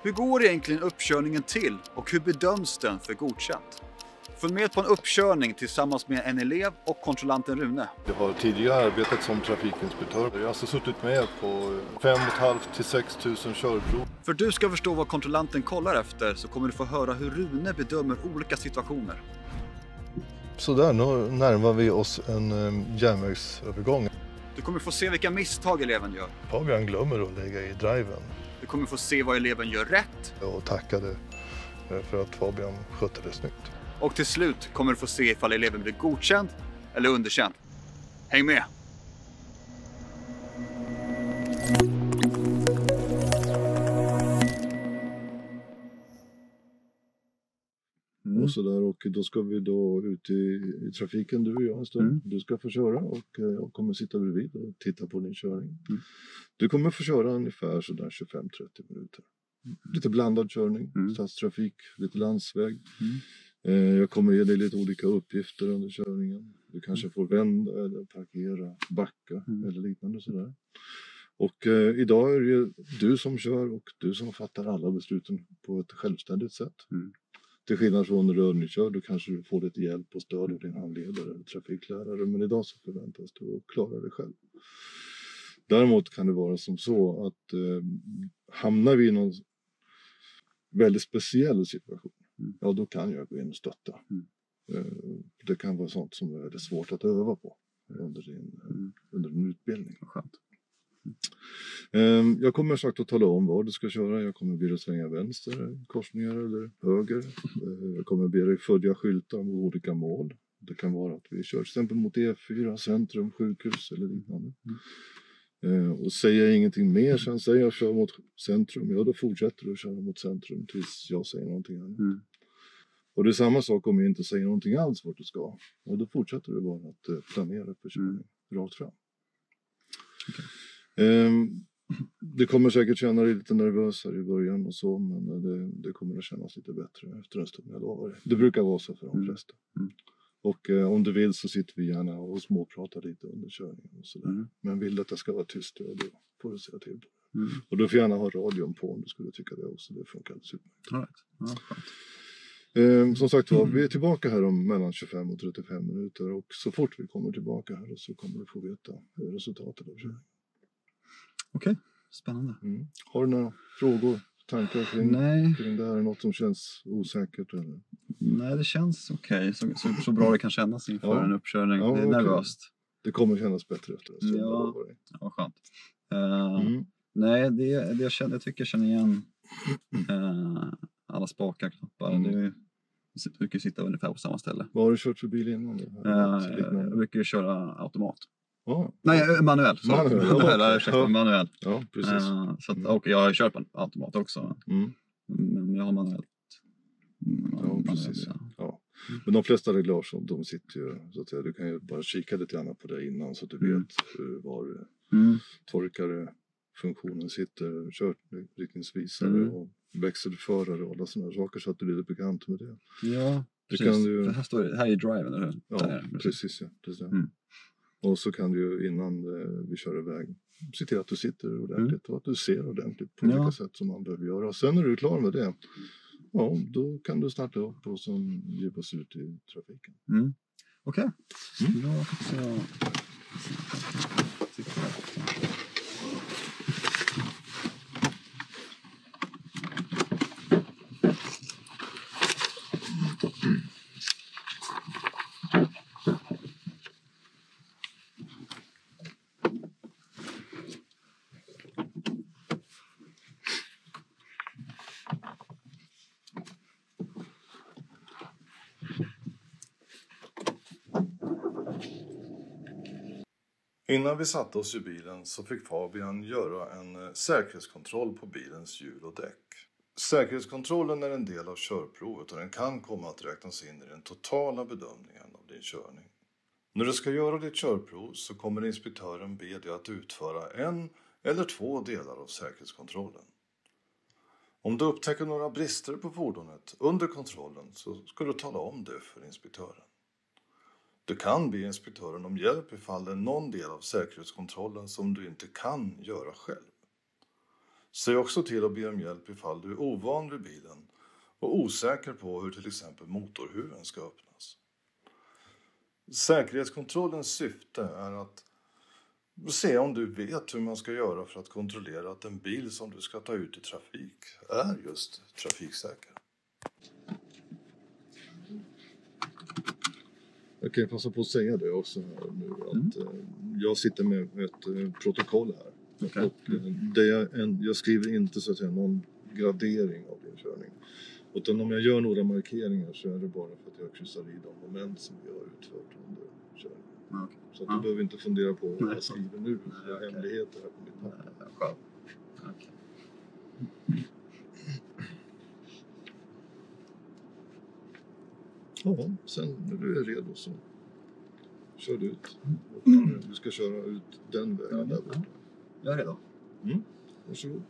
Hur går egentligen uppkörningen till och hur bedöms den för godkänt? Följ med på en uppkörning tillsammans med en elev och kontrollanten Rune. Jag har tidigare arbetat som trafikinspektör. Jag har alltså suttit med på 5 till 6 000 körprov. För att du ska förstå vad kontrollanten kollar efter så kommer du få höra hur Rune bedömer olika situationer. Så där, nu närmar vi oss en järnvägsövergång. Du kommer få se vilka misstag eleven gör. Fabian glömmer att lägga i driven. Du kommer få se vad eleven gör rätt. Och tackade för att Fabian skötte det snyggt. Och till slut kommer du få se ifall eleven blir godkänd eller underkänd. Häng med! Och så där, och då ska vi då ut i trafiken, du och jag en stund. Du ska få köra och jag kommer sitta bredvid och titta på din körning. Du kommer få köra ungefär sådär 25-30 minuter. Lite blandad körning, stadstrafik, lite landsväg. Jag kommer ge dig lite olika uppgifter under körningen. Du kanske får vända eller parkera, backa eller liknande sådär. Och idag är det ju du som kör och du som fattar alla besluten på ett självständigt sätt. Till skillnad från när du övningskör, då kanske du får lite hjälp och stöd av din handledare eller trafiklärare. Men idag så förväntas du att klara dig själv. Däremot kan det vara som så att hamnar vi i någon väldigt speciell situation, ja då kan jag gå in och stötta. Det kan vara sånt som är väldigt svårt att öva på under din utbildning. Skönt. Jag kommer sagt att tala om vad du ska köra. Jag kommer be dig svänga vänster, korsningar eller höger. Jag kommer be dig följa skyltar mot olika mål. Det kan vara att vi kör till exempel mot E4, centrum, sjukhus eller liknande. Och säger jag ingenting mer sen säger jag kör mot centrum, ja då fortsätter du köra mot centrum tills jag säger någonting annat. Och det är samma sak om jag inte säger någonting alls vart du ska. Ja då fortsätter du bara att planera för körning rakt fram. Okay. Det kommer säkert känna dig lite nervös här i början och så, men det kommer att kännas lite bättre efter en stund, jag lovar det. Det brukar vara så för de flesta. Och om du vill så sitter vi gärna och småpratar lite under körningen och sådär. Men vill att det ska vara tyst, ja, då får du säga till. Och du får gärna ha radion på om du skulle tycka det också, det funkar superbra. Som sagt var, vi är tillbaka här om mellan 25 och 35 minuter och så fort vi kommer tillbaka här så kommer du få veta resultatet av körningen. Okej, spännande. Har du några frågor, tankar kring det här? Något som känns osäkert? Eller? Nej, det känns okej. Så bra det kan kännas inför en uppkörning. Ja, det är nervöst. Det kommer kännas bättre efter det. Ja, skönt. Nej, jag tycker jag känner igen alla spakar, knappar. Det brukar sitta ungefär på samma ställe. Vad har du kört för bil innan? Jag brukar köra automat. Ja. Nej, manuell. Manuell. Ja, precis. Och jag har kört på automat också. Men jag har manuellt. Ja, precis. Ja. Men de flesta reglage, de sitter ju så att säga, du kan ju bara kika lite grann på det innan så att du vet var torkare-funktionen sitter, körriktningsvisare och växelförare och alla sådana saker så att du blir lite bekant med det. Ja, precis. För här står det, här är driven, eller hur? Ja, precis. Och så kan du ju innan vi kör iväg se till att du sitter ordentligt och att du ser ordentligt på olika sätt som man behöver göra. Sen när du är klar med det, ja, då kan du starta upp och sen ge oss ut i trafiken. Okej. Då hoppas jag sitter här. Innan vi satte oss i bilen så fick Fabian göra en säkerhetskontroll på bilens hjul och däck. Säkerhetskontrollen är en del av körprovet och den kan komma att räknas in i den totala bedömningen av din körning. När du ska göra ditt körprov så kommer inspektören be dig att utföra 1 eller 2 delar av säkerhetskontrollen. Om du upptäcker några brister på fordonet under kontrollen så ska du tala om det för inspektören. Du kan be inspektören om hjälp ifall det är någon del av säkerhetskontrollen som du inte kan göra själv. Se också till att be om hjälp ifall du är ovan vid bilen och osäker på hur till exempel motorhuven ska öppnas. Säkerhetskontrollens syfte är att se om du vet hur man ska göra för att kontrollera att en bil som du ska ta ut i trafik är just trafiksäker. Jag kan passa på att säga det också här nu, att jag sitter med ett protokoll här. Okay. Och det jag skriver inte så att säga någon gradering av din körning. Utan om jag gör några markeringar så är det bara för att jag kryssar i de moment som jag har utfört under körningen. Okay. Så att du behöver inte fundera på vad jag skriver nu. Det är hemligheter här på mitt papper. Okay. Ja, sen när du är redo så kör du ut. Och du ska köra ut den vägen där borta. Jag är redo. Varsågod.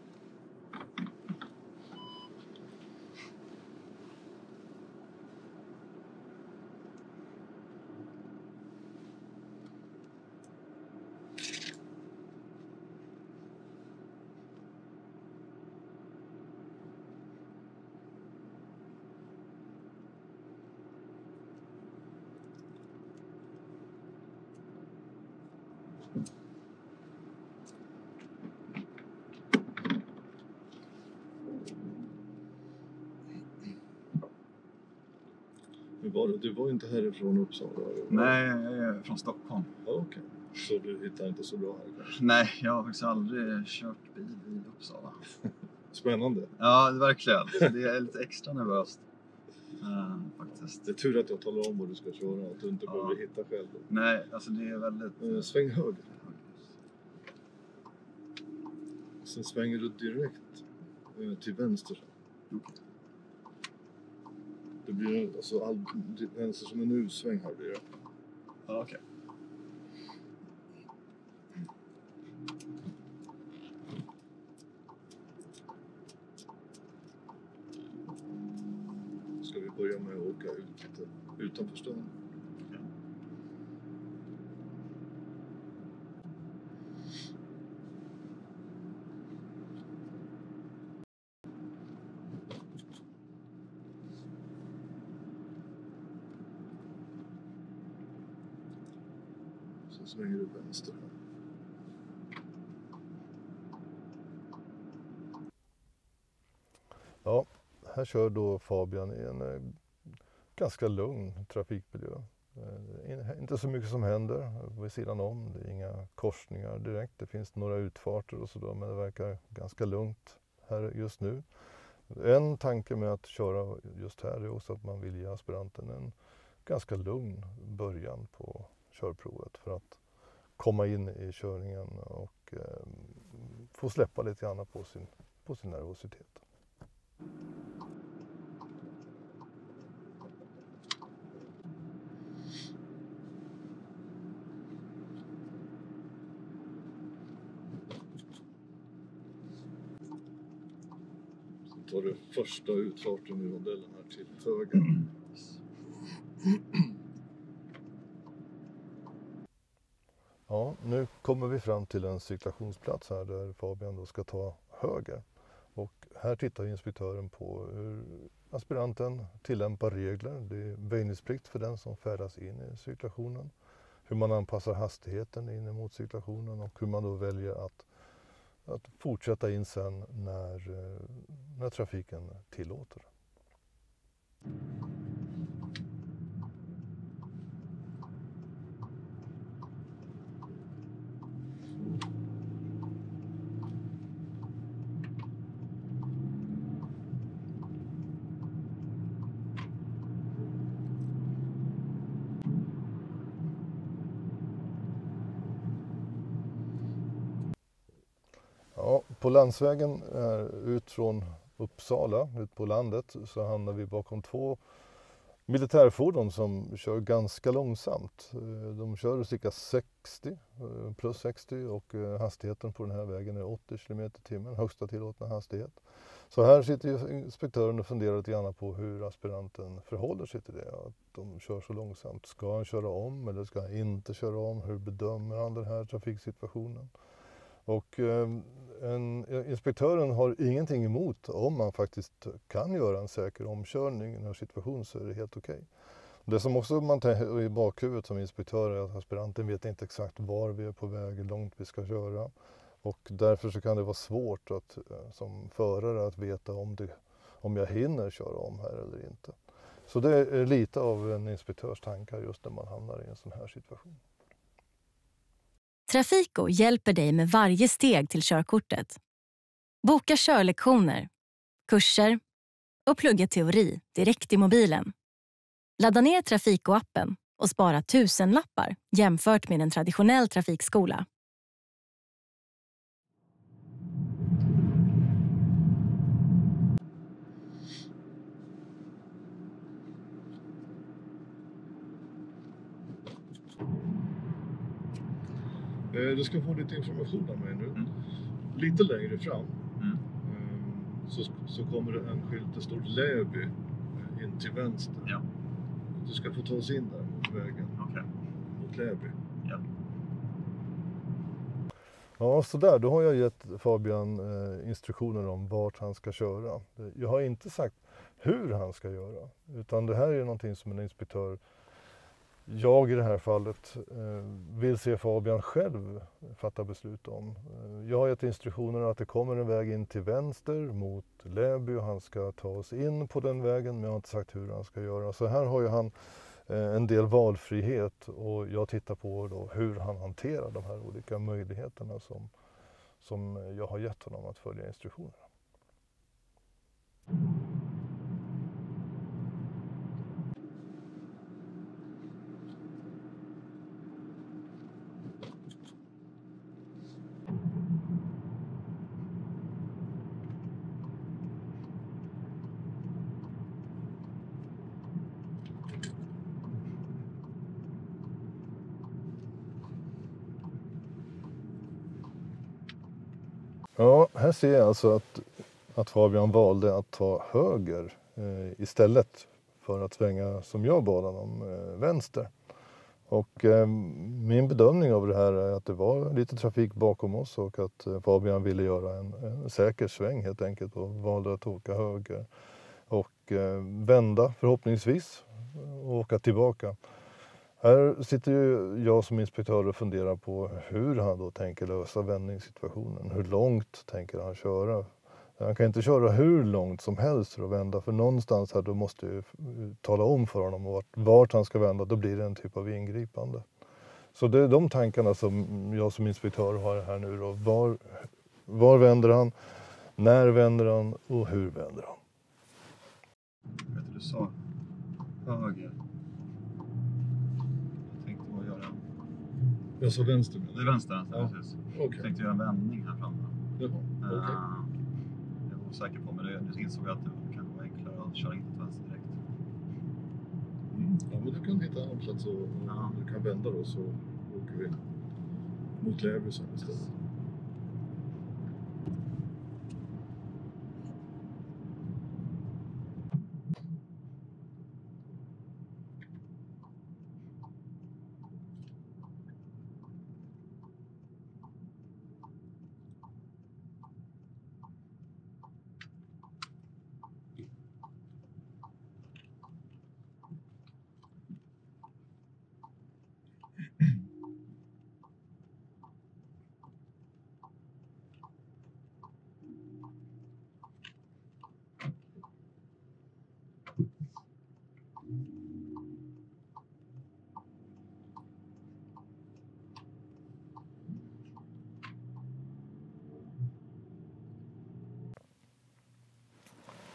Du var inte härifrån Uppsala? Nej, jag är från Stockholm. Okej. Så du hittar inte så bra här kanske? Nej, jag har faktiskt aldrig kört bil i Uppsala. Spännande. Ja, verkligen. Det är lite extra nervöst. Faktiskt. Det är tur att jag talar om vad du ska köra, att du inte behöver hitta själv. Nej, alltså det är väldigt... Sväng höger. Sen svänger du direkt till vänster. Okay. Det blir alltså vänster som en U-sväng här blir det. Ja, okej. Ska vi börja med att åka ut lite utanför stan? Så svänger du vänster här. Ja, här kör då Fabian i en ganska lugn trafikmiljö. Inte så mycket som händer vid sidan om. Det är inga korsningar direkt. Det finns några utfarter och sådär, men det verkar ganska lugnt här just nu. En tanke med att köra just här är också att man vill ge aspiranten en ganska lugn början på körprovet för att komma in i körningen och få släppa lite grann på sin nervositet. Så tar du första utfarten i modellen här till höger. Ja, nu kommer vi fram till en cirkulationsplats här där Fabian då ska ta höger. Och här tittar inspektören på hur aspiranten tillämpar regler. Det är väjningsplikt för den som färdas in i cirkulationen. Hur man anpassar hastigheten in mot cirkulationen och hur man då väljer att fortsätta in sen när trafiken tillåter. Ja, på landsvägen ut från Uppsala, ut på landet, så hamnar vi bakom två militärfordon som kör ganska långsamt. De kör cirka 60, plus 60 och hastigheten på den här vägen är 80 km/h, högsta tillåtna hastighet. Så här sitter ju inspektören och funderar lite grann på hur aspiranten förhåller sig till det, att de kör så långsamt. Ska han köra om eller ska han inte köra om? Hur bedömer han den här trafiksituationen? Och inspektören har ingenting emot om man faktiskt kan göra en säker omkörning i den här situationen, så är det helt okej. Det som också man tänker i bakhuvudet som inspektör är att aspiranten vet inte exakt var vi är på väg, hur långt vi ska köra. Och därför så kan det vara svårt att, som förare att veta om jag hinner köra om här eller inte. Så det är lite av en inspektörs tankar just när man hamnar i en sån här situation. Trafiko hjälper dig med varje steg till körkortet. Boka körlektioner, kurser och plugga teori direkt i mobilen. Ladda ner Trafiko-appen och spara 1000-lappar jämfört med en traditionell trafikskola. Du ska få lite information av mig nu. Lite längre fram så kommer det en skylt, det står Läby in till vänster. Ja. Du ska få ta oss in där mot vägen. Okay. Mot Läby. Ja. Ja, så där. Då har jag gett Fabian instruktioner om vart han ska köra. Jag har inte sagt hur han ska göra. Utan det här är någonting som en inspektör, jag i det här fallet, vill se Fabian själv fatta beslut om. Jag har gett instruktioner att det kommer en väg in till vänster mot Läby och han ska ta oss in på den vägen, men jag har inte sagt hur han ska göra. Så här har ju han en del valfrihet och jag tittar på då hur han hanterar de här olika möjligheterna som jag har gett honom att följa instruktionerna. Ja, här ser jag alltså att Fabian valde att ta höger istället för att svänga som jag bad honom vänster. Och min bedömning av det här är att det var lite trafik bakom oss och att Fabian ville göra en säker sväng helt enkelt och valde att åka höger. Och vända förhoppningsvis och åka tillbaka. Här sitter ju jag som inspektör och funderar på hur han då tänker lösa vändningssituationen. Hur långt tänker han köra? Han kan inte köra hur långt som helst för att vända. För någonstans här då måste jag tala om för honom vart han ska vända. Då blir det en typ av ingripande. Så det är de tankarna som jag som inspektör har här nu då. Var vänder han? När vänder han? Och hur vänder han? Vet du sa höger. Jag sa vänster. Det är vänster, ja. Precis. Okay. Jag tänkte göra en vändning här framme. Jaha, okay. Jag var osäker på, men jag insåg att det kan vara enklare att köra in till vänster direkt. Ja, men du kan hitta en plats och du kan vända då, så åker vi mot Läby sen istället.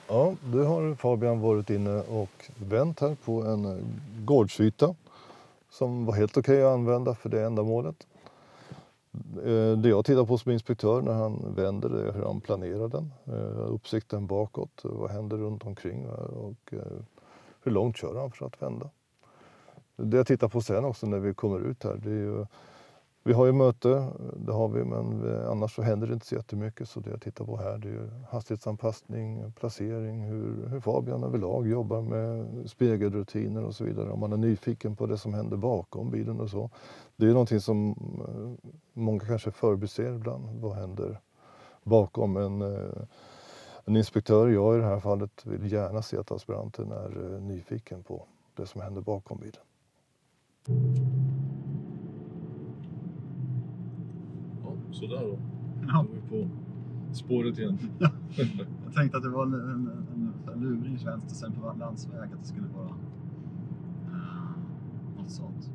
Ja, nu har Fabian varit inne och vänt här på en gårdsyta som var helt okej att använda för det ändamålet. Det jag tittar på som inspektör när han vänder är hur han planerar den. Uppsikten bakåt, vad händer runt omkring och hur långt kör han för att vända. Det jag tittar på sen också när vi kommer ut här, det är ju Vi har ju möte, det har vi, men annars så händer det inte så jättemycket. Så det jag tittar på här, det är ju hastighetsanpassning, placering, hur Fabian överlag jobbar med spegelrutiner och så vidare. Om man är nyfiken på det som händer bakom bilen och så. Det är ju någonting som många kanske förbiser ibland. Vad händer bakom en inspektör? Jag i det här fallet vill gärna se att aspiranten är nyfiken på det som händer bakom bilen. Sådär då. Ja. Nu är vi på spåret igen. Jag tänkte att det var en luring vänster sen på landsväg, att det skulle vara något sånt.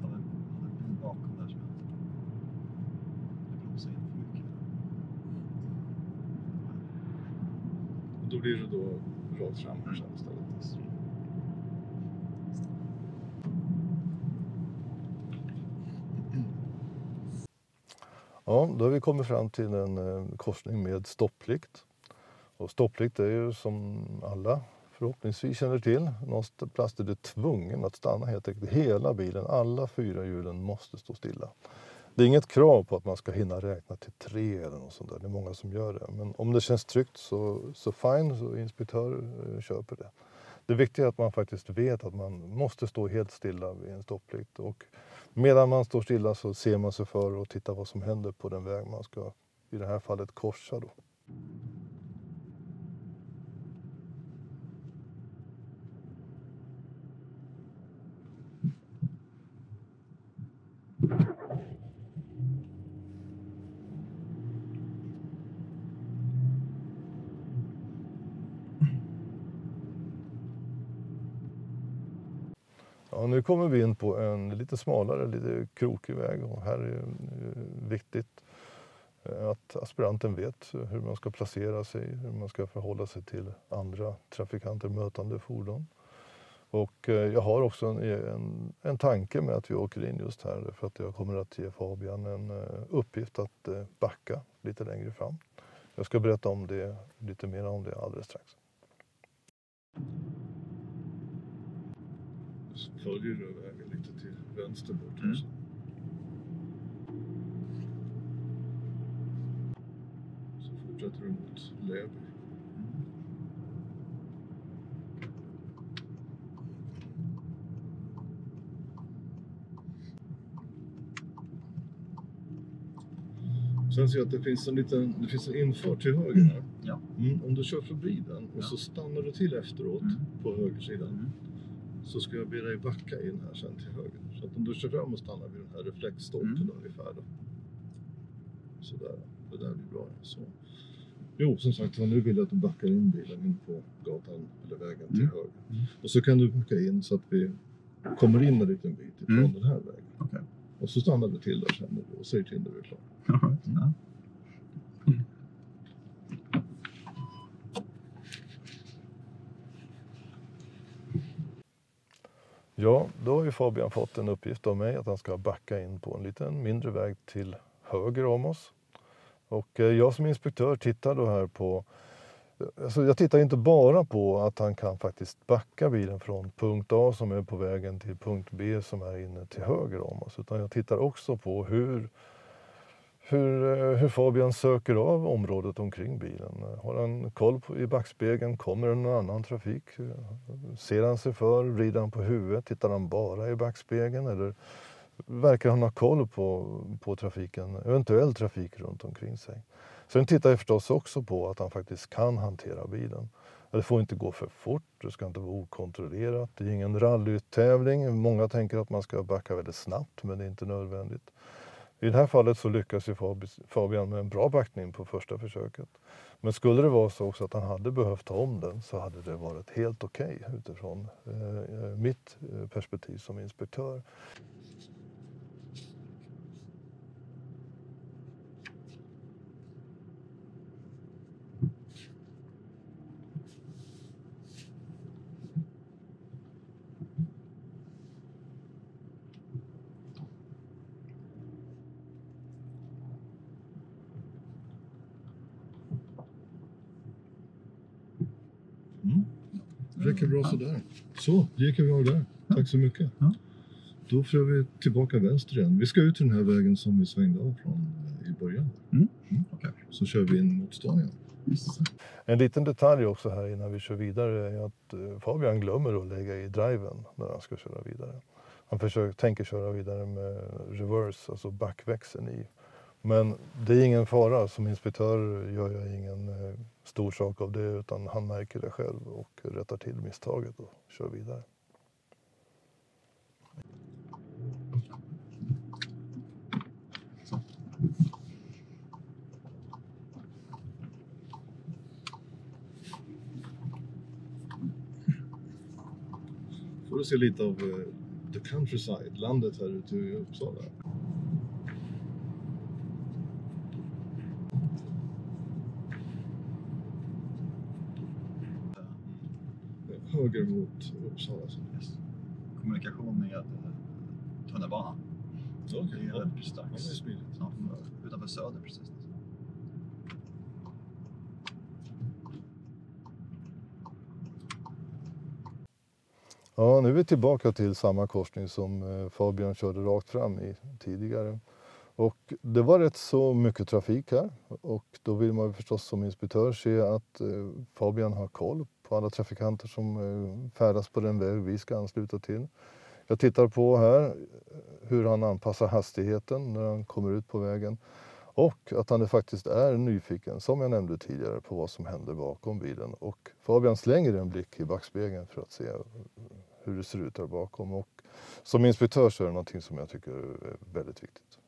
Jag hade en bil bakom där som det blåser in för mycket. Och då blir det då rakt fram här sen istället. Ja, då har vi kommit fram till en korsning med stopplikt. Och stopplikt är ju som alla förhoppningsvis känner till. Någonstans är det tvungen att stanna helt enkelt. Hela bilen, alla 4 hjulen måste stå stilla. Det är inget krav på att man ska hinna räkna till 3 eller något sånt där. Det är många som gör det. Men om det känns tryggt så fine, så inspektör köper det. Det viktiga är att man faktiskt vet att man måste stå helt stilla vid en stopplikt. Och medan man står stilla så ser man sig för och tittar vad som händer på den väg man ska, i det här fallet, korsa då. Ja, nu kommer vi in på en lite smalare, lite krokig väg, och här är det viktigt att aspiranten vet hur man ska placera sig, hur man ska förhålla sig till andra trafikanter, mötande fordon. Och jag har också en tanke med att vi åker in just här, för att jag kommer att ge Fabian en uppgift att backa lite längre fram. Jag ska berätta om det, lite mer om det alldeles strax. Så följer du vägen lite till vänster bort också. Så fortsätter du mot Läby. Sen ser jag att det finns en infart till höger här. Ja. Om du kör förbi den och så stannar du till efteråt på högersidan. Så ska jag be dig backa in här sen till höger. Så att om du kör fram och stannar vid den här reflexstolpen ungefär då. Sådär, det där blir bra. Så. Jo, som sagt, nu vill jag att du backar in bilen in på gatan eller vägen till höger. Och så kan du backa in så att vi kommer in en liten bit ifrån den här vägen. Okay. Och så stannar du till där sen och säger till när du är klar. All right. Ja. Ja, då har ju Fabian fått en uppgift av mig att han ska backa in på en liten mindre väg till höger om oss. Och jag som inspektör tittar då här på, alltså jag tittar inte bara på att han kan faktiskt backa bilen från punkt A som är på vägen till punkt B som är inne till höger om oss. Utan jag tittar också på hur Fabian söker av området omkring bilen. Har han koll i backspegeln? Kommer det någon annan trafik? Ser han sig för? Vrider han på huvudet? Tittar han bara i backspegeln? Eller verkar han ha koll på trafiken, eventuell trafik runt omkring sig? Sen tittar jag förstås också på att han faktiskt kan hantera bilen. Det får inte gå för fort, det ska inte vara okontrollerat. Det är ingen rallytävling. Många tänker att man ska backa väldigt snabbt, men det är inte nödvändigt. I det här fallet så lyckas ju Fabian med en bra backning på första försöket. Men skulle det vara så också att han hade behövt ta om den, så hade det varit helt okej utifrån mitt perspektiv som inspektör. Det räcker bra sådär. Så, det gick bra där. Tack så mycket. Då får vi tillbaka vänster igen. Vi ska ut till den här vägen som vi svängde av från i början. Okay. Så kör vi in mot stan igen. En liten detalj också här innan vi kör vidare är att Fabian glömmer att lägga i driven när han ska köra vidare. Han tänker köra vidare med reverse, alltså backväxeln i. Men det är ingen fara. Som inspektör gör jag ingen stor sak av det, utan han märker det själv och rättar till misstaget och kör vidare. Får du se lite av the countryside, landet här ute i Uppsala. Höger mot Uppsala. Yes. Kommunikation med tunnelbanan. Okay. Det är väldigt strax. Ja, det är smidigt. Utanför Söder precis. Ja, nu är vi tillbaka till samma korsning som Fabian körde rakt fram i tidigare. Och det var rätt så mycket trafik här, och då vill man förstås som inspektör se att Fabian har koll på alla trafikanter som färdas på den väg vi ska ansluta till. Jag tittar på här hur han anpassar hastigheten när han kommer ut på vägen, och att han faktiskt är nyfiken, som jag nämnde tidigare, på vad som händer bakom bilen. Och Fabian slänger en blick i backspegeln för att se hur det ser ut där bakom, och som inspektör så är det någonting som jag tycker är väldigt viktigt.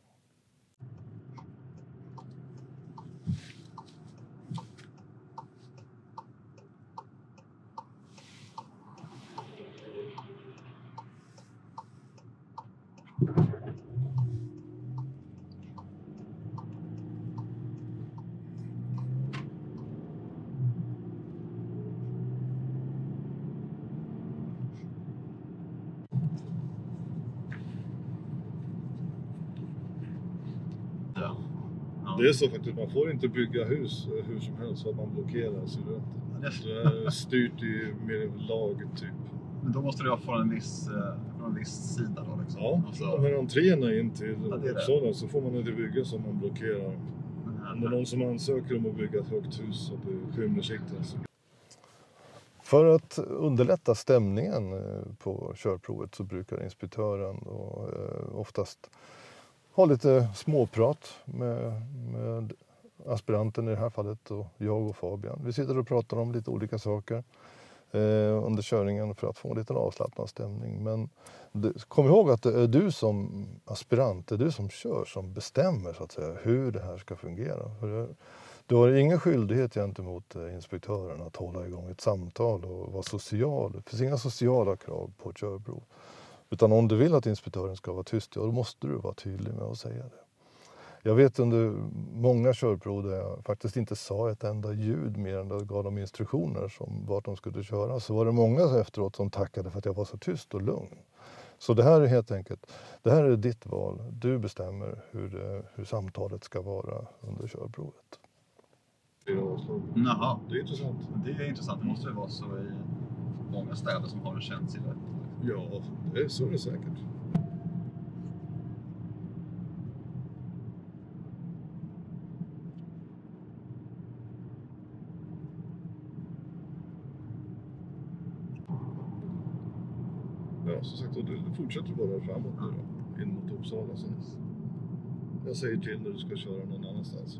Det är så faktiskt, man får inte bygga hus hur som helst så att man blockerar silhuetten. Det är styrt med lag typ. Men då måste det vara från en viss sida då liksom. Ja, alltså, de här entréerna in till Uppsala så får man inte bygga som man blockerar. Om det är någon som ansöker om att bygga ett högt hus uppe i skymmersikten. För att underlätta stämningen på körprovet så brukar inspektören oftast ha lite småprat med aspiranten i det här fallet, och jag och Fabian. Vi sitter och pratar om lite olika saker under körningen för att få en liten avslappnad stämning. Men kom ihåg att det är du som aspirant, det är du som kör, som bestämmer så att säga hur det här ska fungera. Du har ingen skyldighet gentemot inspektören att hålla igång ett samtal och vara social. Det finns inga sociala krav på ett körprov. Utan om du vill att inspektören ska vara tyst, ja, då måste du vara tydlig med att säga det. Jag vet under många körprov där jag faktiskt inte sa ett enda ljud mer än att jag gav dem instruktioner som vart de skulle köra. Så var det många efteråt som tackade för att jag var så tyst och lugn. Så det här är helt enkelt, det här är ditt val. Du bestämmer hur samtalet ska vara under körprovet. Jaha. Det är intressant. Det är intressant. Det måste ju vara så i många städer som har en känd silhuett. Ja, det är så är det säkert. Ja, som sagt, du fortsätter bara framåt nu då, in mot Uppsala. Så jag säger till när du ska köra någon annanstans.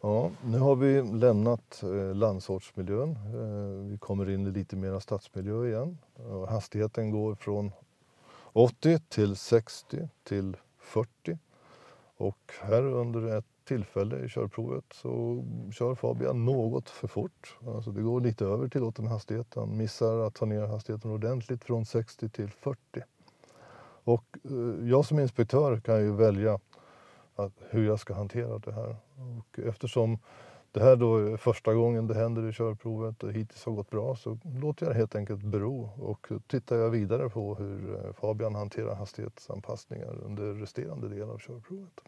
Ja, nu har vi lämnat landsortsmiljön. Vi kommer in i lite mer stadsmiljö igen. Hastigheten går från 80 till 60 till 40. Och här under ett tillfälle i körprovet så kör Fabian något för fort. Alltså det går lite över tillåten hastighet. Han missar att ta ner hastigheten ordentligt från 60 till 40. Och jag som inspektör kan ju välja hur jag ska hantera det här. Och eftersom det här då är första gången det händer i körprovet och hittills har gått bra, så låter jag det helt enkelt bero och tittar jag vidare på hur Fabian hanterar hastighetsanpassningar under resterande del av körprovet.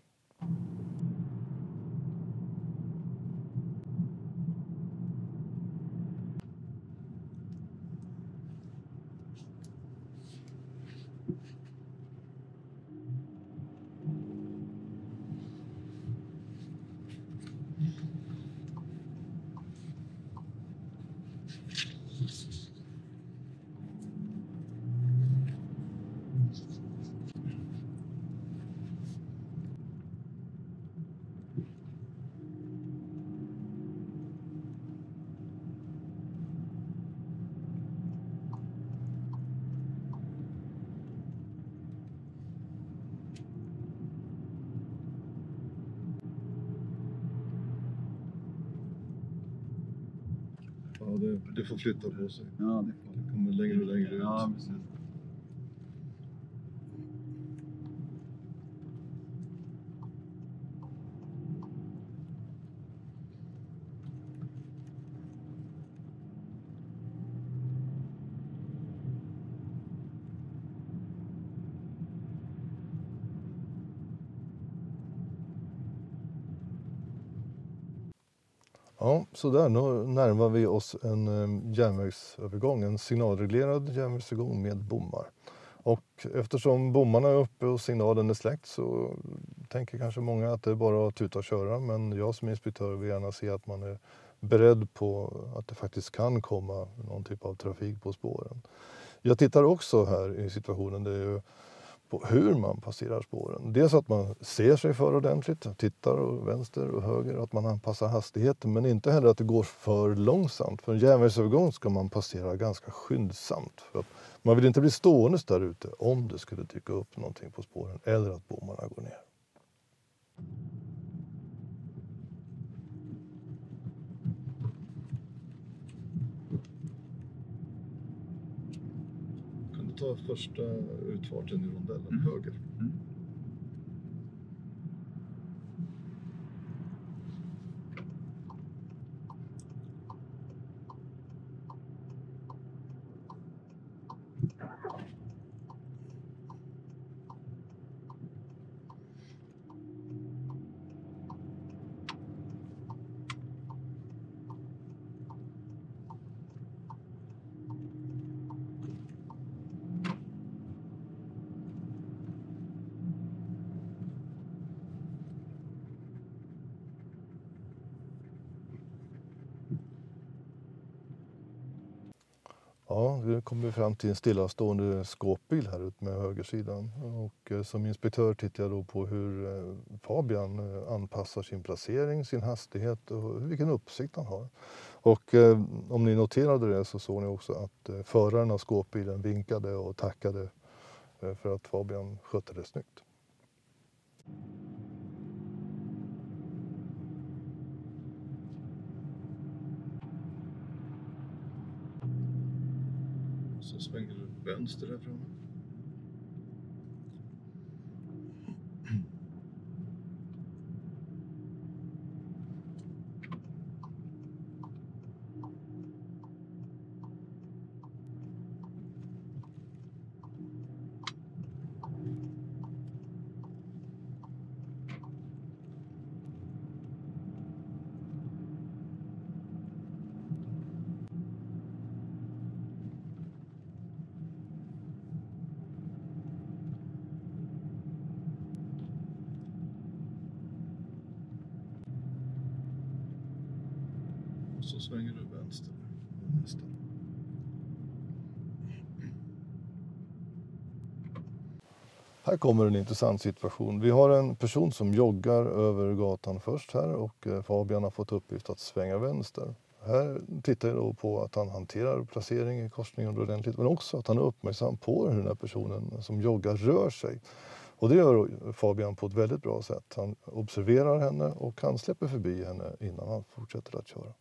Ja, det får flytta på sig. Ja, det kommer längre och längre ut. Ja, precis. Ja, så där nu närmar vi oss en järnvägsövergång, en signalreglerad järnvägsövergång med bommar. Och eftersom bommarna är uppe och signalen är släckt så tänker kanske många att det är bara att tuta och köra. Men jag som inspektör vill gärna se att man är beredd på att det faktiskt kan komma någon typ av trafik på spåren. Jag tittar också här i situationen, det är ju på hur man passerar spåren. Dels att man ser sig för ordentligt, tittar och vänster och höger, att man anpassar hastigheten, men inte heller att det går för långsamt. För en järnvägsövergång ska man passera ganska skyndsamt. För att man vill inte bli stående där ute om det skulle dyka upp någonting på spåren eller att bommarna går ner. Kan du ta första utfarten i rondellen höger? Ja, nu kommer vi fram till en stillastående skåpbil här ute med högersidan. Och som inspektör tittar jag då på hur Fabian anpassar sin placering, sin hastighet och vilken uppsikt han har. Och om ni noterade det så såg ni också att föraren av skåpbilen vinkade och tackade för att Fabian skötte det snyggt. Så svänger du vänster där framme. Så svänger du vänster nästan. Här kommer en intressant situation. Vi har en person som joggar över gatan först här och Fabian har fått uppgift att svänga vänster. Här tittar jag då på att han hanterar placering i korsningen ordentligt, men också att han är uppmärksam på hur den här personen som joggar rör sig. Och det gör Fabian på ett väldigt bra sätt. Han observerar henne och han släpper förbi henne innan han fortsätter att köra.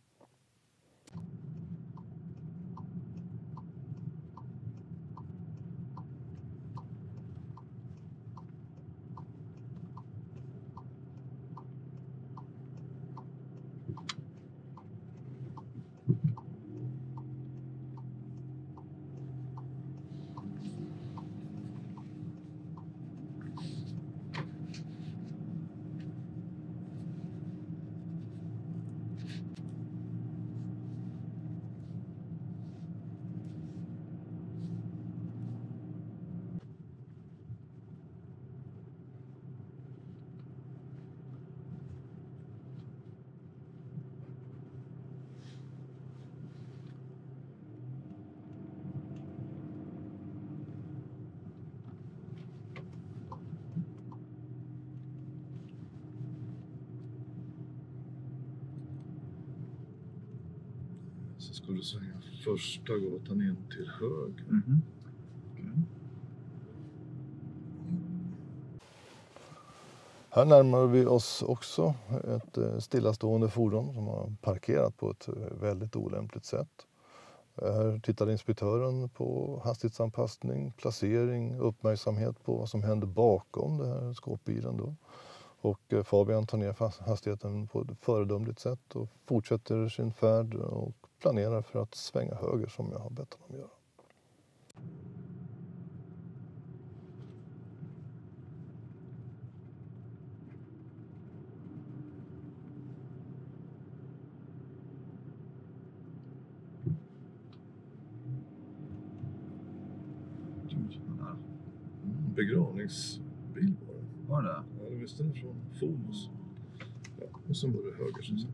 Så ska du svänga första gatan in till höger. Mm-hmm. Okay. Här närmar vi oss också ett stillastående fordon som har parkerat på ett väldigt olämpligt sätt. Här tittar inspektören på hastighetsanpassning, placering, uppmärksamhet på vad som händer bakom den här skåpbilen då. Och Fabian tar ner hastigheten på ett föredömligt sätt och fortsätter sin färd och planerar för att svänga höger som jag har bett honom göra. Begravningsbil var det. Var det? Ja, det visste den från Fonus. Ja, och sen var det höger som sagt.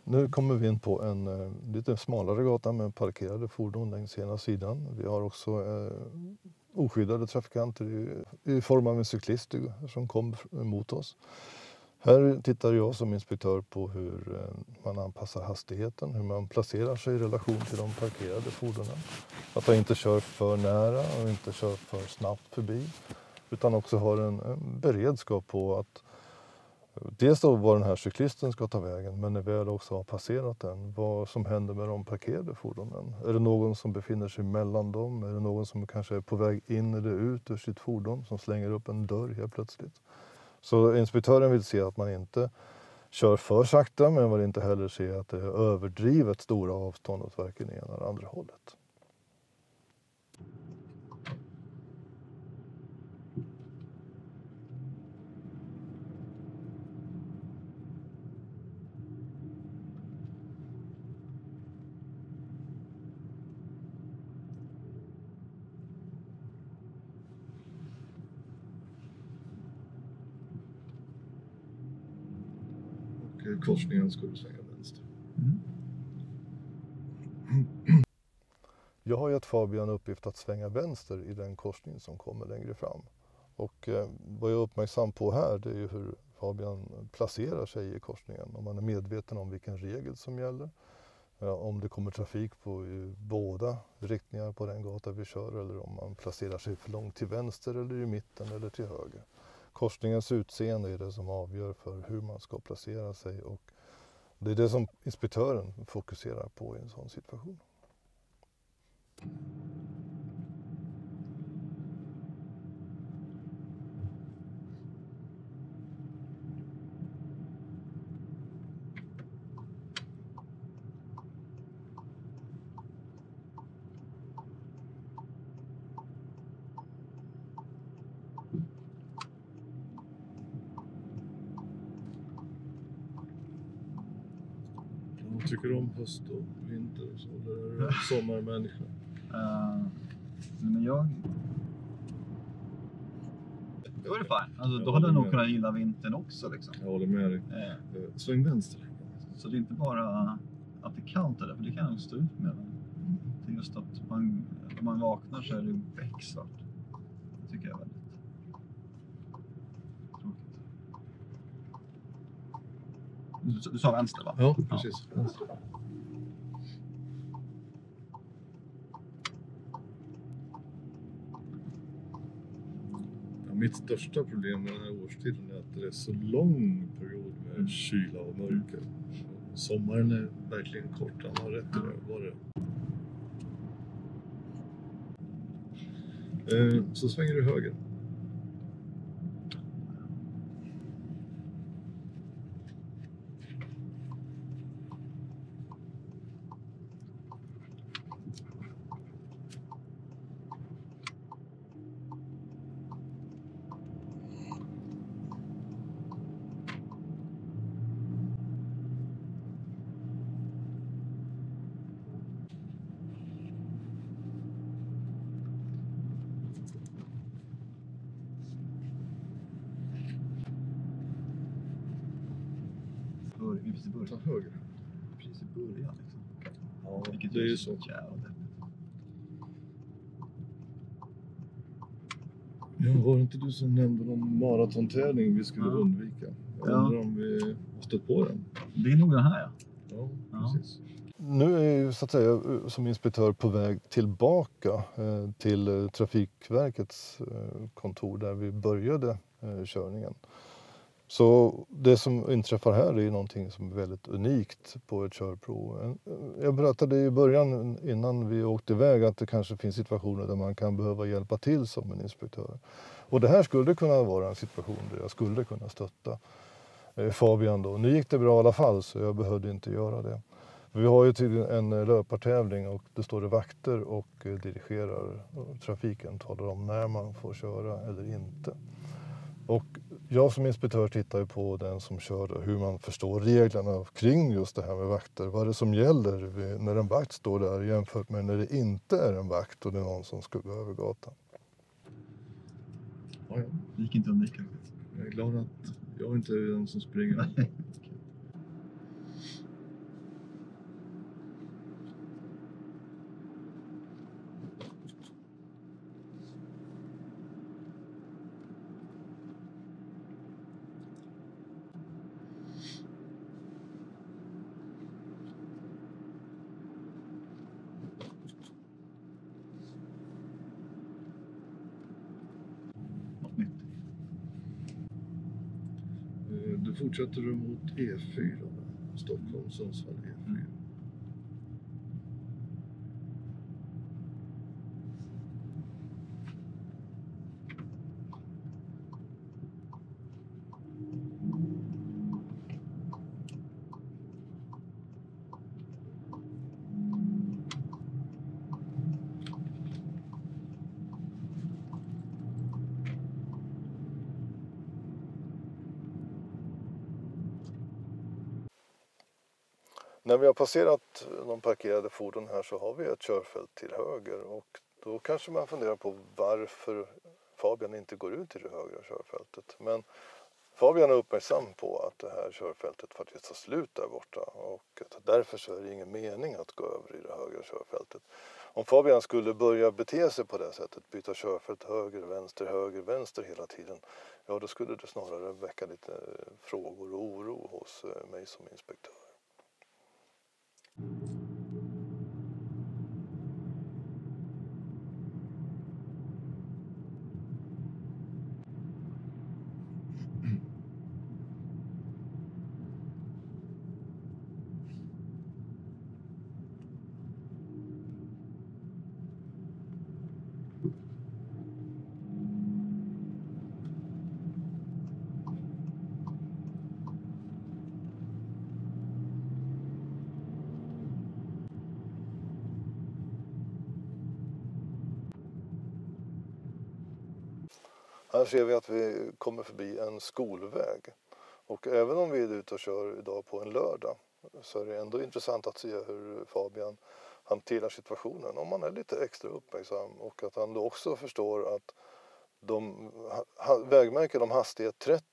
Nu kommer vi in på en lite smalare gata med parkerade fordon längs ena sidan. Vi har också oskyddade trafikanter i form av en cyklist som kom mot oss. Här tittar jag som inspektör på hur man anpassar hastigheten, hur man placerar sig i relation till de parkerade fordonen. Att man inte kör för nära och inte kör för snabbt förbi, utan också har en beredskap på att dels då var den här cyklisten ska ta vägen, men när väl också har passerat den, vad som händer med de parkerade fordonen. Är det någon som befinner sig mellan dem? Är det någon som kanske är på väg in eller ut ur sitt fordon som slänger upp en dörr helt plötsligt? Så inspektören vill se att man inte kör för sakta, men vill inte heller se att det är överdrivet stora avstånd åt varken ena eller andra hållet. Korsningen ska du svänga vänster. Jag har gett Fabian uppgift att svänga vänster i den korsning som kommer längre fram. Och vad jag är uppmärksam på här, det är ju hur Fabian placerar sig i korsningen. Om man är medveten om vilken regel som gäller. Om det kommer trafik på båda riktningar på den gata vi kör, eller om man placerar sig för långt till vänster eller i mitten eller till höger. Korsningens utseende är det som avgör för hur man ska placera sig, och det är det som inspektören fokuserar på i en sån situation. Tycker du om höst och vinter och så? Eller är du sommarmänniska? Men jag... Då är det fine. Alltså, då hade jag nog kunnat gilla vintern också liksom. Jag håller med dig. Sväng vänster. Så det är inte bara att det är kallt där, för det kan jag stå ut med. Det är just att när man vaknar så är det becksvart. Det tycker jag är väldigt tråkigt. Du sa vänster, va? Ja, precis. Ja. Vänster. Mitt största problem med den här årstiden är att det är så lång period med kyla och mörker. Sommaren är verkligen kort, han har rätt i det. Var det? Så svänger du höger. Precis i början. Ta höger. Precis i början liksom. Ja, vilket det är ju så. Ja, var det inte du som nämnde någon maratontävling vi skulle undvika? Jag undrar om vi har stött på den. Det är nog den här, ja. Precis. Nu är jag så att säga som inspektör på väg tillbaka till Trafikverkets kontor där vi började körningen. Så det som inträffar här är någonting som är väldigt unikt på ett körprov. Jag berättade i början innan vi åkte iväg att det kanske finns situationer där man kan behöva hjälpa till som en inspektör. Och det här skulle kunna vara en situation där jag skulle kunna stötta Fabian då. Nu gick det bra i alla fall så jag behövde inte göra det. Vi har ju tydligen en löpartävling och det står det vakter och dirigerar trafiken, talar om när man får köra eller inte. Och jag som inspektör tittar ju på den som kör hur man förstår reglerna kring just det här med vakter. Vad är det som gäller när en vakt står där jämfört med när det inte är en vakt och det är någon som ska gå över gatan. Ja. Det gick inte att undvika. Jag är glad att jag inte är den som springer. Du fortsätter du mot E4, Stockholm, Sundsvall, E4. När vi har passerat de parkerade fordon här så har vi ett körfält till höger och då kanske man funderar på varför Fabian inte går ut i det högra körfältet. Men Fabian är uppmärksam på att det här körfältet faktiskt tar slut där borta och därför så är det ingen mening att gå över i det högra körfältet. Om Fabian skulle börja bete sig på det sättet, byta körfält höger, vänster hela tiden, ja då skulle det snarare väcka lite frågor och oro hos mig som inspektör. Här ser vi att vi kommer förbi en skolväg. Och även om vi är ute och kör idag på en lördag så är det ändå intressant att se hur Fabian hanterar situationen om man är lite extra uppmärksam, och att han då också förstår att vägmärken om hastighet 30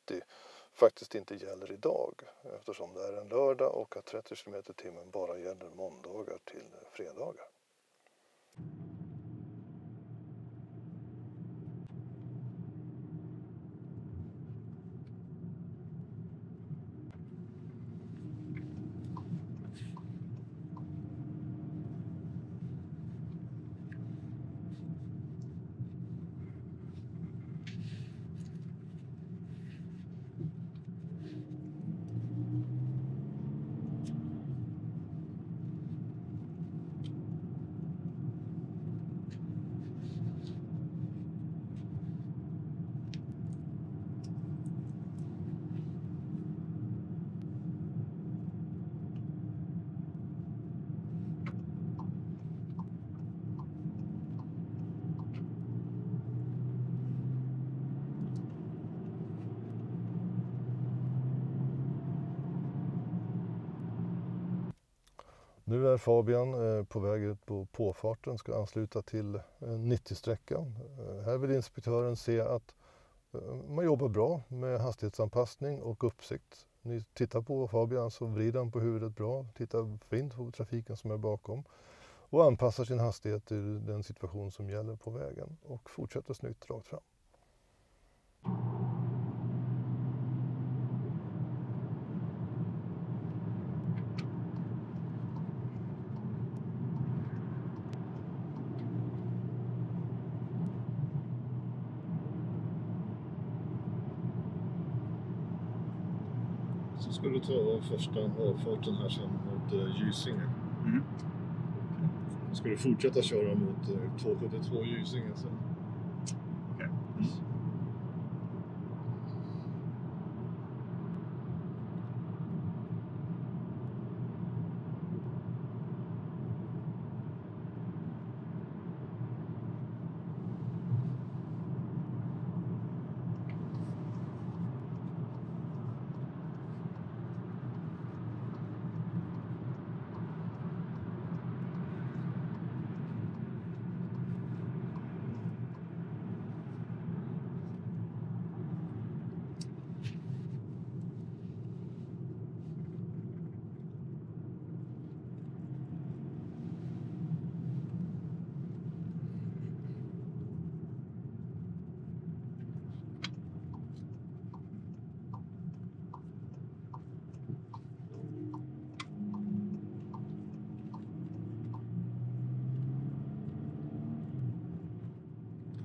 faktiskt inte gäller idag, eftersom det är en lördag och att 30 km/h bara gäller måndagar till fredagar. Nu är Fabian på väg ut på påfarten, ska ansluta till 90-sträckan. Här vill inspektören se att man jobbar bra med hastighetsanpassning och uppsikt. Ni tittar på Fabian så vrider han på huvudet bra, tittar fint på trafiken som är bakom och anpassar sin hastighet till den situation som gäller på vägen och fortsätter snyggt rakt fram. Så ska du ta första avfarten här sen mot Gysinge. Mm. Då ska du fortsätta köra mot 272 Gysinge sen. Okej.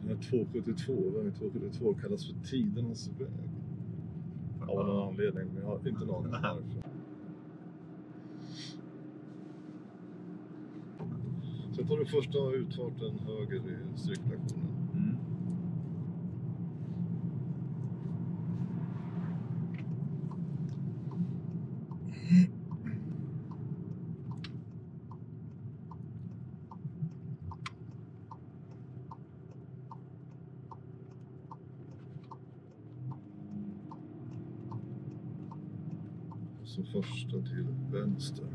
Den här 272 kallas för Tidernas väg. Av någon anledning, men jag har inte någon varför. Sen tar du första utfarten höger i cirkulationen. Mm. Och så första till vänster.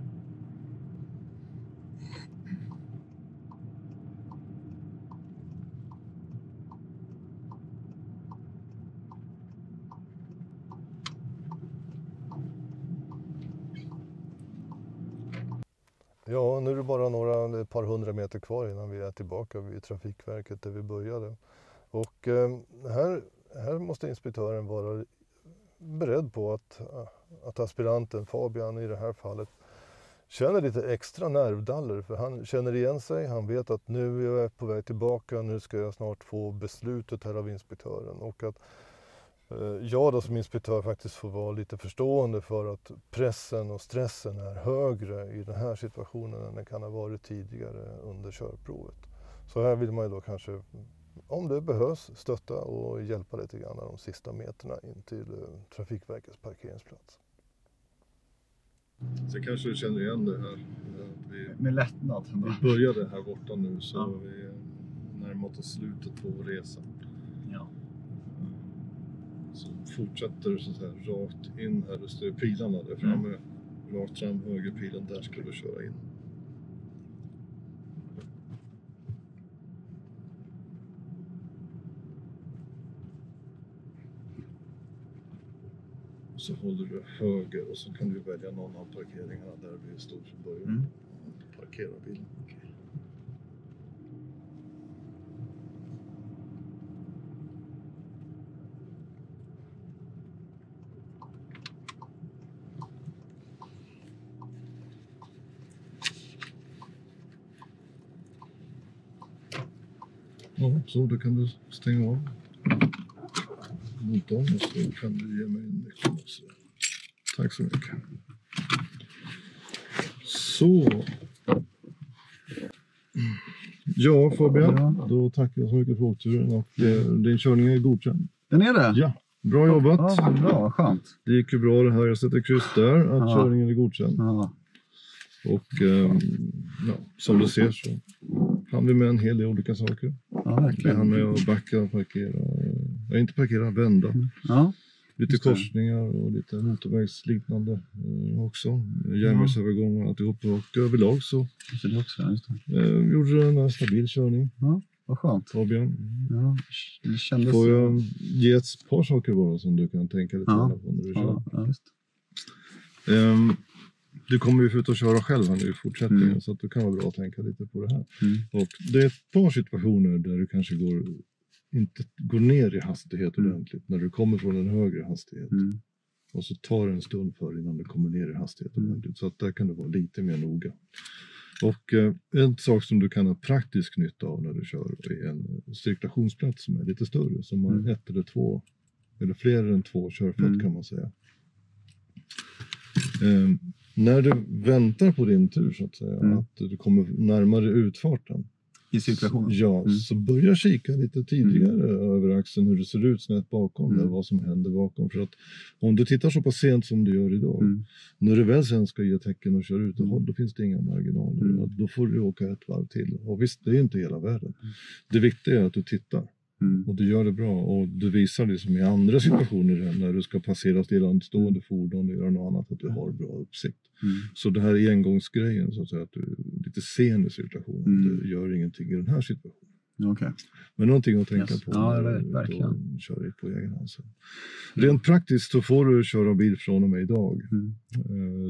Ja, nu är det bara ett par hundra meter kvar innan vi är tillbaka vid Trafikverket där vi började. Och här måste inspektören vara beredd på att aspiranten Fabian i det här fallet känner lite extra nervdaller, för han känner igen sig, han vet att nu är jag på väg tillbaka, nu ska jag snart få beslutet här av inspektören, och att jag då som inspektör faktiskt får vara lite förstående för att pressen och stressen är högre i den här situationen än den kan ha varit tidigare under körprovet. Så här vill man ju då kanske, om det behövs, stötta och hjälpa lite grann de sista meterna in till Trafikverkets parkeringsplats. Sen kanske du känner igen det här. Med lättnad. Vi började här borta nu, så vi närmar oss slutet på resan. Ja. Så fortsätter så här rakt in här, du står pilarna där framme. Rakt fram högerpilen, där ska du köra in. så håller du höger och så kan du välja någon av parkeringarna där vi stod från början. Parkera bilen. Ja, så då kan du stänga av motorn och så kan du ge mig en nyckel också. Tack så mycket. Så. Ja, Fabian, då tackar jag så mycket för åkturen och din körning är godkänd. Den är det? Ja, bra jobbat. Ja, bra, skönt. Det gick ju bra det här, jag sätter kryss där, att körningen är godkänd. Ja. Och som du ser så hann vi med en hel del olika saker. Ja, verkligen. Vi hann med att backa, parkera, vända. Ja. Lite korsningar och lite motorvägsliknande också. Järnvägsövergångar och alltihop. Och överlag så gjorde du en stabil körning. Ja, vad skönt. Fabian. Ja, det kändes får jag ge ett par saker bara som du kan tänka lite på när du kör? Ja, just. Du kommer ju få ut och köra själv här nu i fortsättningen så att det kan vara bra att tänka lite på det här. Och det är ett par situationer där du kanske inte går ner i hastighet ordentligt när du kommer från en högre hastighet. Och så tar det en stund för innan du kommer ner i hastighet ordentligt. Så att där kan du vara lite mer noga. Och en sak som du kan ha praktisk nytta av när du kör är en cirkulationsplats som är lite större. Som har ett eller två, eller fler än två körfält kan man säga. När du väntar på din tur så att säga, att du kommer närmare utfarten i cirkulationen. Så börja kika lite tidigare över axeln hur det ser ut snett bakom eller vad som händer bakom. För att om du tittar så pass sent som du gör idag, när du väl sen ska ge tecken och köra ut och håll, då finns det inga marginaler. Då får du åka ett varv till. Och visst, det är inte hela världen. Det viktiga är att du tittar. Och du gör det bra och du visar det som i andra situationer när du ska passera stillastående fordon och göra något annat att du har bra uppsikt. Så det här är engångsgrejen så att säga, att du är lite sen i situationen, du gör ingenting i den här situationen. Okay. Men någonting att tänka på när du kör på egen hand. Rent praktiskt så får du köra bil från och med idag.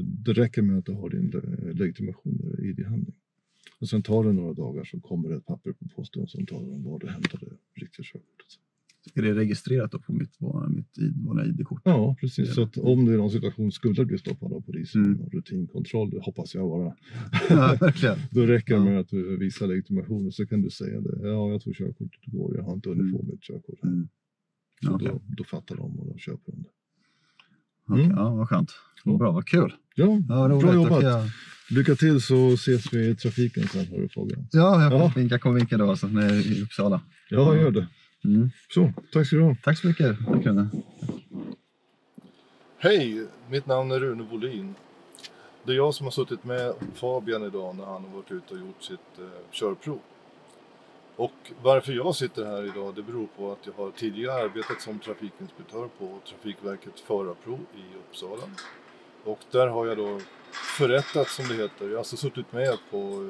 Det räcker med att du har din legitimation i din handling. Och sen tar det några dagar så kommer det ett papper på posten som talar om var du hämtade riktiga körkortet. Är det registrerat då på mitt ID-kort? Ja, precis. Så att om det är någon situation skulle bli stoppad av polisen och rutinkontroll, det hoppas jag vara. Ja, verkligen. Då räcker det med att du visar legitimationen så kan du säga det. Ja, jag tog körkortet igår, jag har inte hunnit få mitt körkort. Så då fattar de och då köper de det. Ja, vad skönt. Bra, vad kul. Ja, bra jobbat. Lycka till så ses vi i trafiken sen, hör du Fabian. Ja, jag kommer vinka då alltså, när jag är i Uppsala. Ja, gör det. Så, tack ska du ha. Tack så mycket. Hej, mitt namn är Rune Bolin. Det är jag som har suttit med Fabian idag när han har varit ute och gjort sitt körprov. Och varför jag sitter här idag, det beror på att jag har tidigare arbetat som trafikinspektör på Trafikverkets förarprov i Uppsala. Och där har jag då förrättat, som det heter. Jag har alltså suttit med på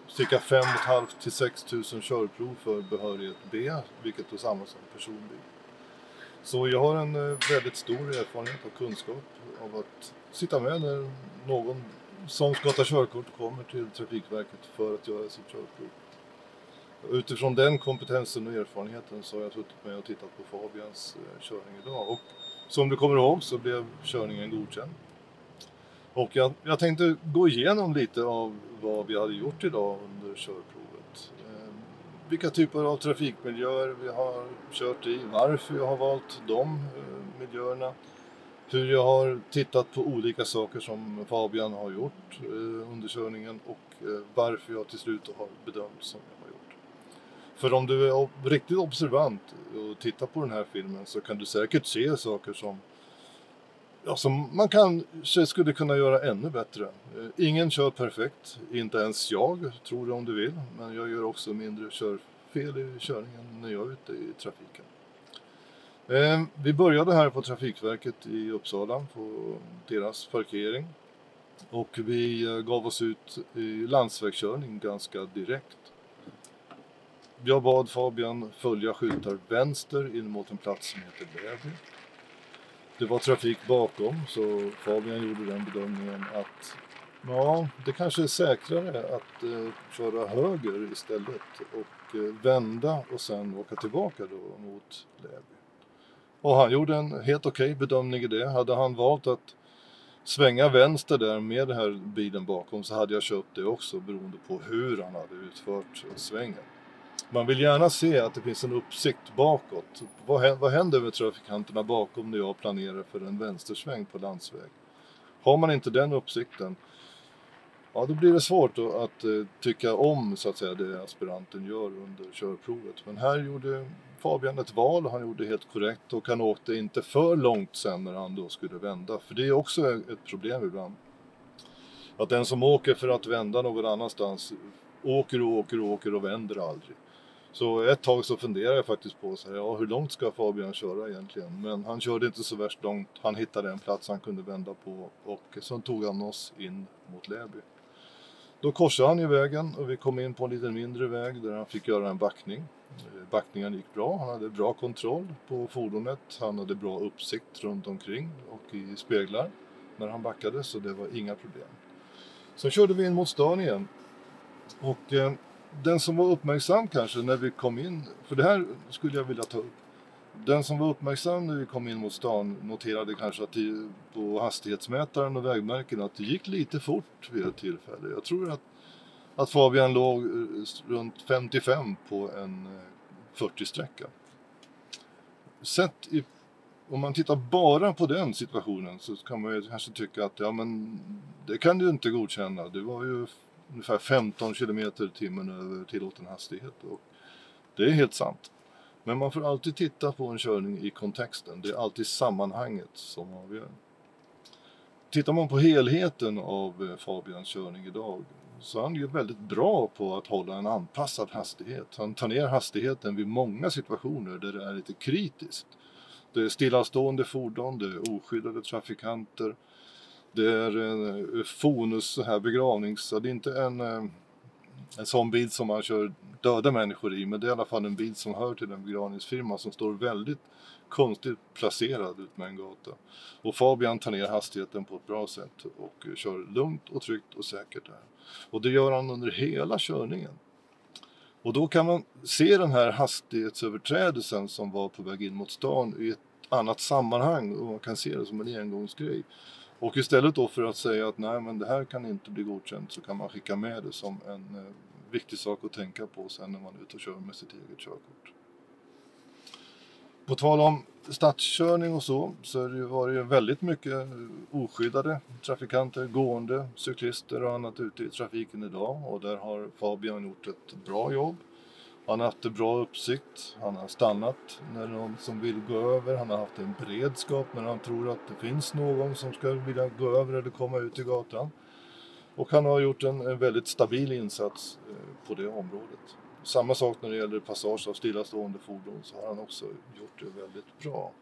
cirka 5 500 till 6 000 körprov för behörighet B, vilket är samma som personbil. Så jag har en väldigt stor erfarenhet och kunskap av att sitta med när någon som ska ta körkort kommer till Trafikverket för att göra sitt körprov. Utifrån den kompetensen och erfarenheten så har jag suttit med och tittat på Fabians körning idag. Och som du kommer ihåg så blev körningen godkänd. Och jag tänkte gå igenom lite av vad vi hade gjort idag under körprovet. Vilka typer av trafikmiljöer vi har kört i, varför jag har valt de miljöerna. Hur jag har tittat på olika saker som Fabian har gjort under körningen och varför jag till slut har bedömt som jag har gjort. För om du är riktigt observant och tittar på den här filmen så kan du säkert se saker som man kanske skulle kunna göra ännu bättre. Ingen kör perfekt, inte ens jag, tror det om du vill. Men jag gör också mindre körfel i körningen när jag är ute i trafiken. Vi började här på Trafikverket i Uppsala på deras parkering. Och vi gav oss ut i landsvägskörning ganska direkt. Jag bad Fabian följa skyltar vänster in mot en plats som heter Läby. Det var trafik bakom, så Fabian gjorde den bedömningen att det kanske är säkrare att köra höger istället och vända och sen åka tillbaka då mot Läby. Och han gjorde en helt okej bedömning i det. Hade han valt att svänga vänster där med den här bilen bakom så hade jag köpt det också, beroende på hur han hade utfört svängen. Man vill gärna se att det finns en uppsikt bakåt. Vad händer med trafikanterna bakom när jag planerar för en vänstersväng på landsväg? Har man inte den uppsikten, då blir det svårt att tycka om så att säga det aspiranten gör under körprovet. Men här gjorde Fabian ett val och han gjorde helt korrekt, och han åkte inte för långt sen när han då skulle vända. För det är också ett problem ibland. Att den som åker för att vända någon annanstans åker och vänder aldrig. Så ett tag så funderade jag faktiskt på hur långt ska Fabian köra egentligen? Men han körde inte så värst långt. Han hittade en plats han kunde vända på och så tog han oss in mot Läby. Då korsade han i vägen och vi kom in på en lite mindre väg där han fick göra en backning. Backningen gick bra, han hade bra kontroll på fordonet, han hade bra uppsikt runt omkring och i speglar när han backade, så det var inga problem. Sen körde vi in mot stan igen och den som var uppmärksam kanske när vi kom in, för det här skulle jag vilja ta upp. Den som var uppmärksam när vi kom in mot stan noterade kanske att på hastighetsmätaren och vägmärken att det gick lite fort vid ett tillfälle. Jag tror att Fabian låg runt 55 på en 40-sträcka. Om man tittar bara på den situationen så kan man ju kanske tycka att det kan du inte godkänna. Det var ju ungefär 15 km/h över tillåten hastighet och det är helt sant. Men man får alltid titta på en körning i kontexten. Det är alltid sammanhanget som avgör. Tittar man på helheten av Fabians körning idag så är han ju väldigt bra på att hålla en anpassad hastighet. Han tar ner hastigheten vid många situationer där det är lite kritiskt. Det är stillastående fordon, det är oskyddade trafikanter, det är en fonus så här begravnings... Det är inte en sån bil som man kör döda människor i, men det är i alla fall en bil som hör till en begravningsfirma som står väldigt konstigt placerad ut med en gata. Och Fabian tar ner hastigheten på ett bra sätt och kör lugnt och tryggt och säkert där. Och det gör han under hela körningen. Och då kan man se den här hastighetsöverträdelsen som var på väg in mot stan i ett annat sammanhang, och man kan se det som en engångsgrej. Och istället då för att säga att nej, men det här kan inte bli godkänt, så kan man skicka med det som en viktig sak att tänka på sen när man är ute och kör med sitt eget körkort. På tal om stadskörning och så var det ju väldigt mycket oskyddade trafikanter, gående, cyklister och annat ute i trafiken idag. Och där har Fabian gjort ett bra jobb. Han har haft en bra uppsikt, han har stannat när någon som vill gå över, han har haft en beredskap när han tror att det finns någon som ska vilja gå över eller komma ut i gatan. Och han har gjort en väldigt stabil insats på det området. Samma sak när det gäller passage av stillastående fordon, så har han också gjort det väldigt bra.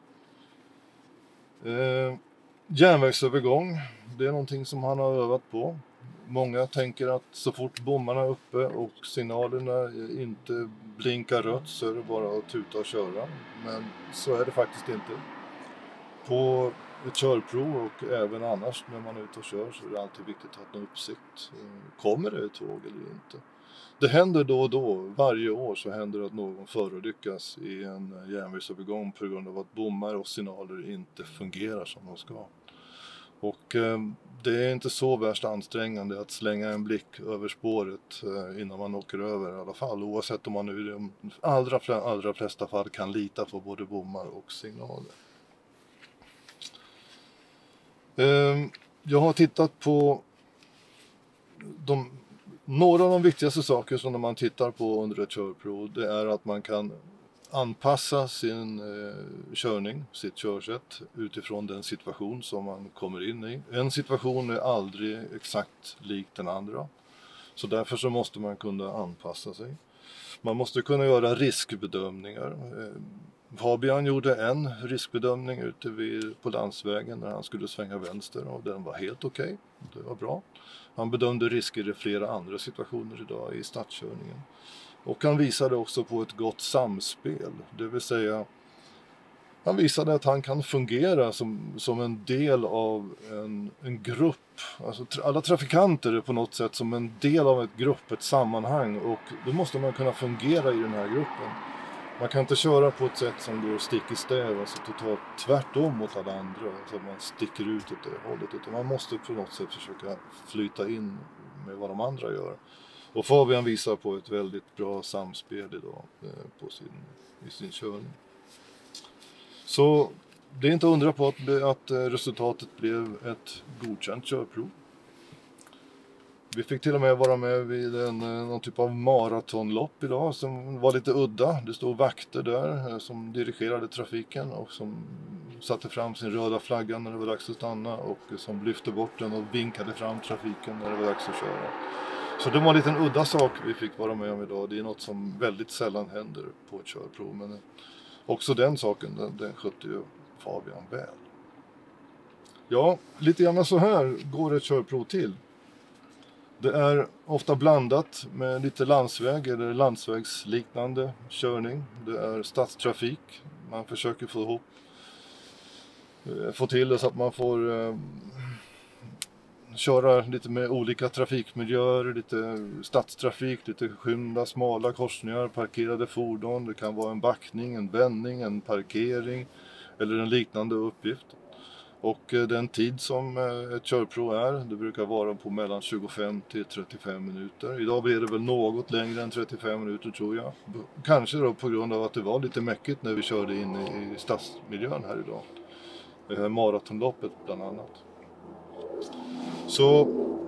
Järnvägsövergång, det är någonting som han har övat på. Många tänker att så fort bommarna är uppe och signalerna inte blinkar rött så är det bara att tuta och köra. Men så är det faktiskt inte. På ett körprov och även annars när man är ute och kör så är det alltid viktigt att ha en uppsikt. Kommer det ett tåg eller inte? Det händer då och då, varje år så händer det att någon förolyckas i en järnvägsövergång på grund av att bommar och signaler inte fungerar som de ska. Och det är inte så värst ansträngande att slänga en blick över spåret innan man åker över i alla fall. Oavsett om man nu i de allra flesta fall kan lita på både bommar och signaler. Jag har tittat på några av de viktigaste saker som man tittar på under ett körprov. Det är att man kan anpassa sin körning, sitt körsätt utifrån den situation som man kommer in i. En situation är aldrig exakt lik den andra. Så därför så måste man kunna anpassa sig. Man måste kunna göra riskbedömningar. Fabian gjorde en riskbedömning ute på landsvägen när han skulle svänga vänster och den var helt okej. Det var bra. Han bedömde risker i flera andra situationer idag i stadskörningen. Och han visade också på ett gott samspel, det vill säga Han visade att han kan fungera som en del av en grupp. Alltså, alla trafikanter är på något sätt som en del av ett grupp, ett sammanhang. Och då måste man kunna fungera i den här gruppen. Man kan inte köra på ett sätt som går stick i stäv, alltså totalt tvärtom mot alla andra. Så att man sticker ut åt det hållet. Utan man måste på något sätt försöka flyta in med vad de andra gör. Och Fabian visar på ett väldigt bra samspel idag i sin körning. Så det är inte att undra på att resultatet blev ett godkänt körprov. Vi fick till och med vara med vid någon typ av maratonlopp idag som var lite udda. Det stod vakter där som dirigerade trafiken och som satte fram sin röda flagga när det var dags att stanna och som lyfte bort den och vinkade fram trafiken när det var dags att köra. Så det var en liten udda sak vi fick vara med om idag. Det är något som väldigt sällan händer på ett körprov, men också den saken, den skötte ju Fabian väl. Ja, lite grann så här går ett körprov till. Det är ofta blandat med lite landsväg eller landsvägsliknande körning. Det är stadstrafik. Man försöker få till det så att man får köra lite med olika trafikmiljöer, lite stadstrafik, lite skymda, smala korsningar, parkerade fordon. Det kan vara en backning, en vändning, en parkering eller en liknande uppgift. Och den tid som ett körprov är, det brukar vara på mellan 25 till 35 minuter. Idag blir det väl något längre än 35 minuter tror jag. Kanske då på grund av att det var lite mäckigt när vi körde in i stadsmiljön här idag. Det här maratonloppet bland annat. Så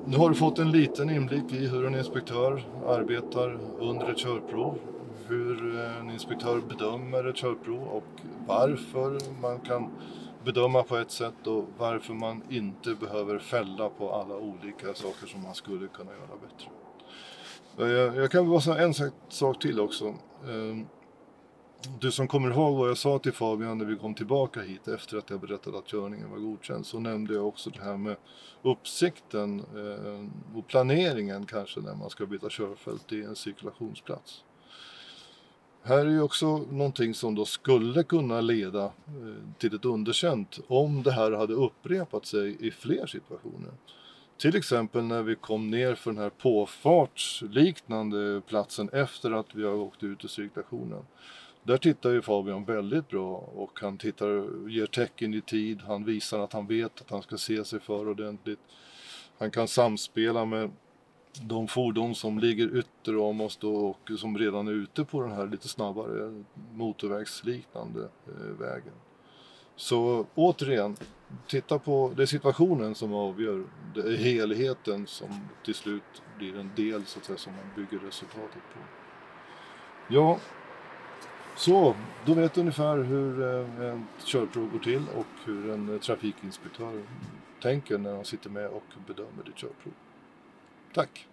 nu har du fått en liten inblick i hur en inspektör arbetar under ett körprov. Hur en inspektör bedömer ett körprov och varför man kan bedöma på ett sätt och varför man inte behöver fälla på alla olika saker som man skulle kunna göra bättre. Jag kan bara säga en sak till också. Du som kommer ihåg vad jag sa till Fabian när vi kom tillbaka hit efter att jag berättade att körningen var godkänd, så nämnde jag också det här med uppsikten och planeringen kanske när man ska byta körfält i en cirkulationsplats. Här är ju också någonting som då skulle kunna leda till ett underkänt om det här hade upprepat sig i fler situationer. Till exempel när vi kom ner för den här påfartsliknande platsen efter att vi har åkt ut ur cirkulationen. Där tittar ju Fabian väldigt bra och han ger tecken i tid. Han visar att han vet att han ska se sig för ordentligt. Han kan samspela med de fordon som ligger ytter om oss då och som redan är ute på den här lite snabbare motorvägsliknande vägen. Så återigen, titta på det är situationen som avgör. Det är helheten som till slut blir en del så att säga, som man bygger resultatet på. Ja, så då vet du ungefär hur ett körprov går till och hur en trafikinspektör tänker när han sitter med och bedömer ditt körprov. Tack!